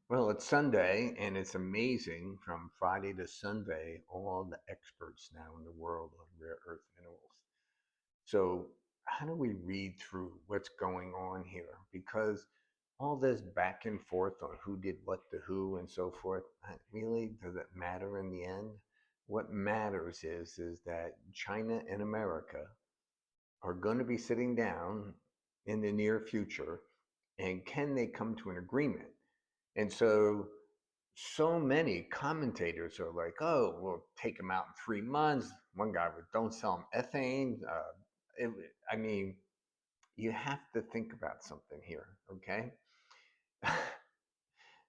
Well, it's Sunday, and it's amazing from Friday to Sunday, all the experts now in the world on rare earth minerals. So, how do we read through what's going on here? Because all this back and forth on who did what to who and so forth, really, does it matter in the end? What matters is that China and America are going to be sitting down in the near future, and can they come to an agreement? And so many commentators are like, "Oh, we'll take them out in 3 months." One guy was, "Don't sell them ethane." It, I mean, you have to think about something here, okay?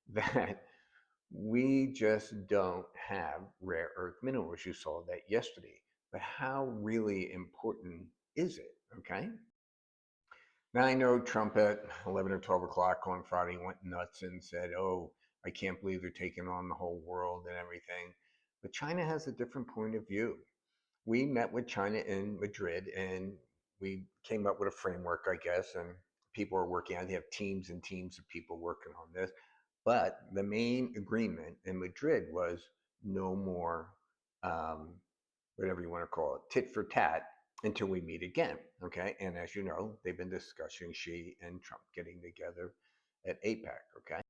That we just don't have rare earth minerals. You saw that yesterday. But how really important is it, okay? Now I know Trump at 11 or 12 o'clock on Friday went nuts and said, "Oh, I can't believe they're taking on the whole world and everything." But China has a different point of view. We met with China in Madrid and we came up with a framework, I guess, and people are working on it. They have teams and teams of people working on this. But the main agreement in Madrid was no more um, whatever you want to call it, tit for tat until we meet again. Okay. And as you know, they've been discussing Xi and Trump getting together at APEC. Okay.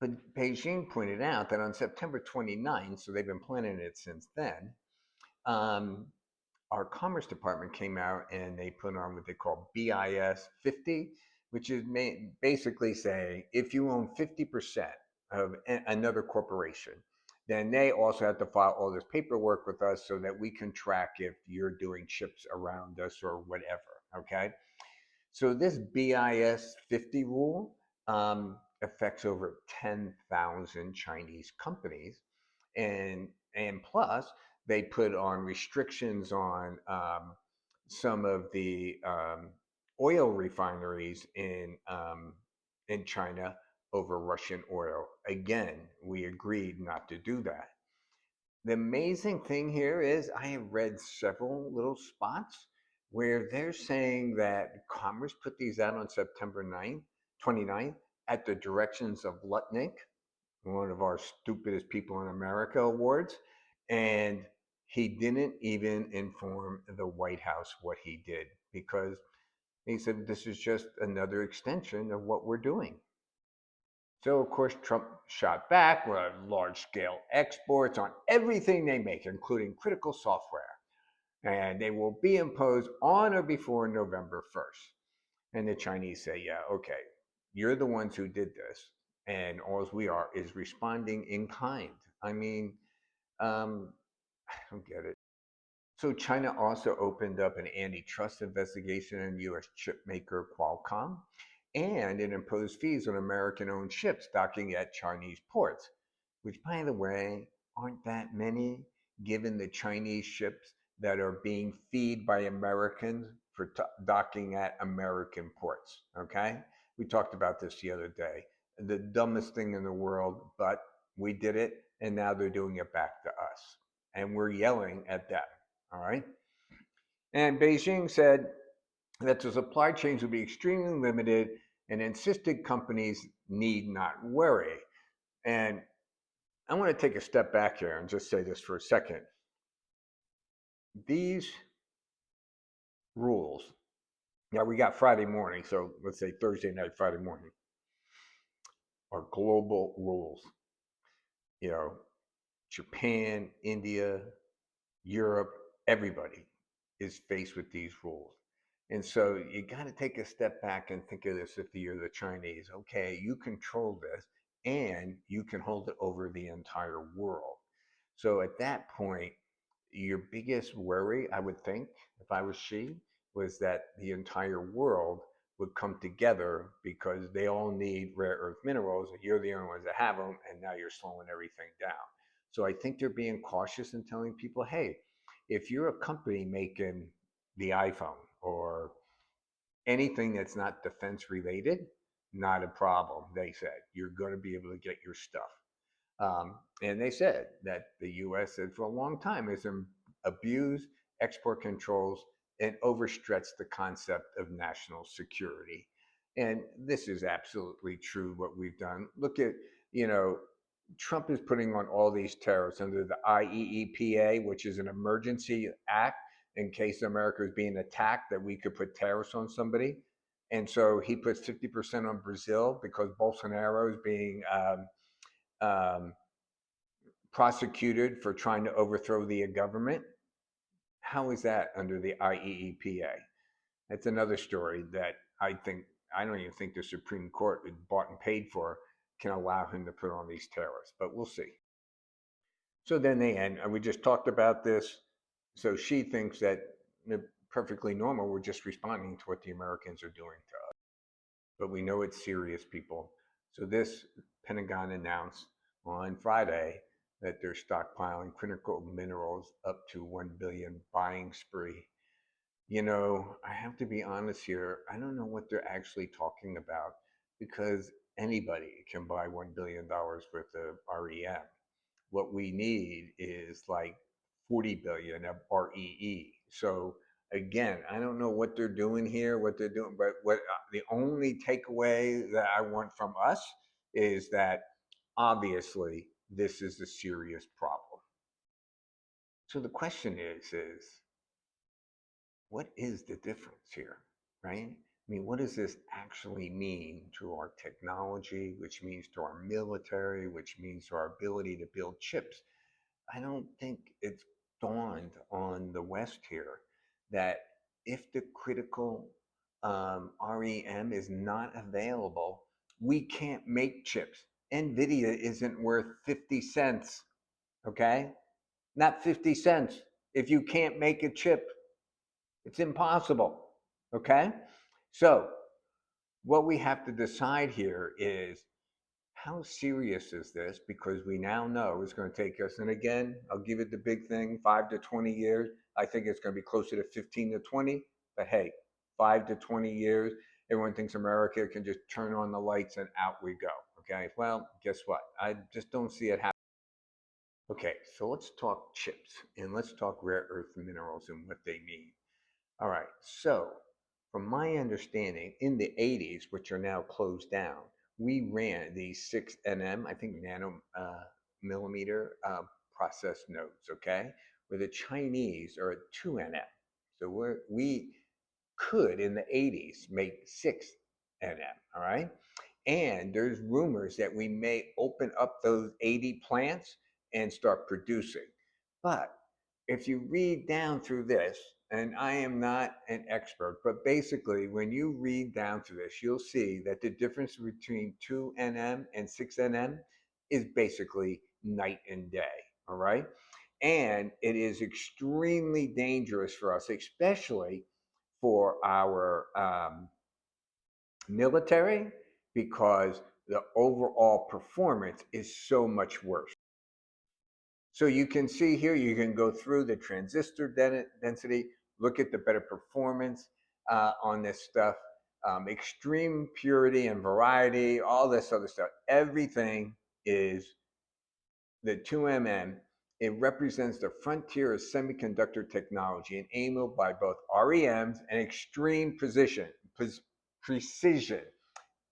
But Beijing pointed out that on September 29th, so they've been planning it since then, um, our Commerce Department came out and they put on what they call BIS 50, which is basically saying if you own 50% of another corporation, then they also have to file all this paperwork with us so that we can track if you're doing chips around us or whatever. Okay. So this BIS 50 rule affects over 10,000 Chinese companies, and plus they put on restrictions on some of the oil refineries in China over Russian oil. Again, we agreed not to do that. The amazing thing here is I have read several little spots where they're saying that Congress put these out on September 9th, 29th at the directions of Lutnick, one of our stupidest people in America awards, and he didn't even inform the White House what he did because he said this is just another extension of what we're doing. So, of course, Trump shot back with large scale exports on everything they make, including critical software. And they will be imposed on or before November 1st. And the Chinese say, yeah, okay, you're the ones who did this. And all we are is responding in kind. I mean, I don't get it. So China also opened up an antitrust investigation in U.S. chip maker Qualcomm, and it imposed fees on American-owned ships docking at Chinese ports, which, by the way, aren't that many, given the Chinese ships that are being feed by Americans for docking at American ports. Okay, we talked about this the other day. The dumbest thing in the world, but we did it, and now they're doing it back to us, and we're yelling at them. All right. And Beijing said that the supply chains would be extremely limited and insisted companies need not worry. And I want to take a step back here and just say this for a second. These rules, now we got Friday morning, so let's say Thursday night, Friday morning, are global rules. You know, Japan, India, Europe, everybody is faced with these rules. And so you got to take a step back and think of this if you're the Chinese. Okay, you control this and you can hold it over the entire world. So at that point, your biggest worry, I would think, if I was Xi, was that the entire world would come together because they all need rare earth minerals. And you're the only ones that have them, and now you're slowing everything down. So I think they're being cautious and telling people, hey, if you're a company making the iPhone or anything that's not defense related, not a problem. They said you're going to be able to get your stuff. And they said that the U.S. said for a long time has abused export controls and overstretched the concept of national security. And this is absolutely true what we've done. Look at, you know, Trump is putting on all these tariffs under the IEEPA, which is an emergency act in case America is being attacked, that we could put tariffs on somebody. And so he puts 50% on Brazil because Bolsonaro is being um, prosecuted for trying to overthrow the government. How is that under the IEEPA? That's another story that I don't even think the Supreme Court, bought and paid for, can allow him to put on these tariffs, but we'll see. So then they end, and we just talked about this. So she thinks that perfectly normal, we're just responding to what the Americans are doing to us. But we know it's serious, people. So this Pentagon announced on Friday that they're stockpiling critical minerals up to 1 billion buying spree. I have to be honest here. I don't know what they're actually talking about because anybody can buy $1 billion worth of REM. What we need is like 40 billion of REE. So again, I don't know what they're doing here, what they're doing, but what the only takeaway that I want from us is that obviously this is a serious problem. So the question is what is the difference here, right? I mean, what does this actually mean to our technology, which means to our military, which means to our ability to build chips? I don't think it's dawned on the West here that if the critical REM is not available, we can't make chips. NVIDIA isn't worth 50 cents, okay? Not 50 cents if you can't make a chip. It's impossible. Okay? So, what we have to decide here is how serious is this? Because we now know it's going to take us, and again, I'll give it the big thing, 5 to 20 years. I think it's going to be closer to 15 to 20, but hey, 5 to 20 years. Everyone thinks America can just turn on the lights and out we go. Okay? Well, guess what? I just don't see it happening. Okay, so let's talk chips and let's talk rare earth minerals and what they mean. All right. So, from my understanding, in the 80s, which are now closed down, we ran these 6 nm, I think millimeter process nodes, okay? Where the Chinese are at 2 nm. So we could, in the 80s, make 6 nm, all right? And there's rumors that we may open up those 80 plants and start producing. But if you read down through this, and I am not an expert, but basically, when you read down through this, you'll see that the difference between 2 nm and 6 nm is basically night and day. All right. And it is extremely dangerous for us, especially for our military, because the overall performance is so much worse. So you can see here, you can go through the transistor density, look at the better performance on this stuff, extreme purity and variety, all this other stuff. Everything is the 2 mm. It represents the frontier of semiconductor technology, enabled by both REMs and extreme precision.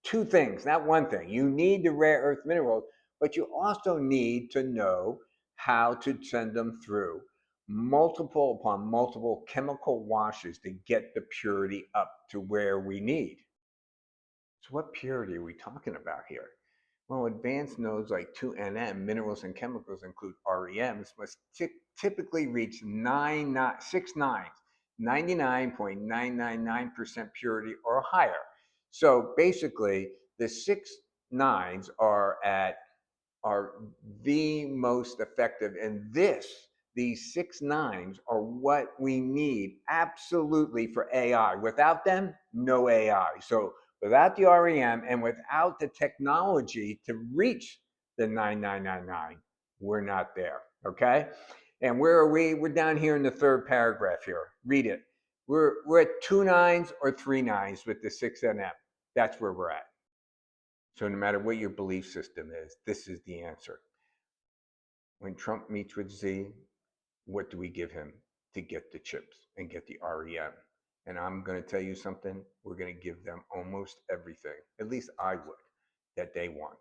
Two things, not one thing. You need the rare earth minerals, but you also need to know how to send them through multiple upon multiple chemical washes to get the purity up to where we need. So, what purity are we talking about here? Well, advanced nodes like 2 nm minerals and chemicals include REMs must typically reach 99.999% purity or higher. So basically, the 6 nines are the most effective, and these 6 nines are what we need absolutely for AI. Without them, no AI. So without the REM and without the technology to reach the 9999, we're not there. Okay. And where are we? We're down here in the third paragraph here. Read it. We're at 2 nines or 3 nines with the 6 nm. That's where we're at. So no matter what your belief system is, this is the answer. When Trump meets with Z, what do we give him to get the chips and get the REM? And I'm going to tell you something, we're going to give them almost everything, at least I would, that they want.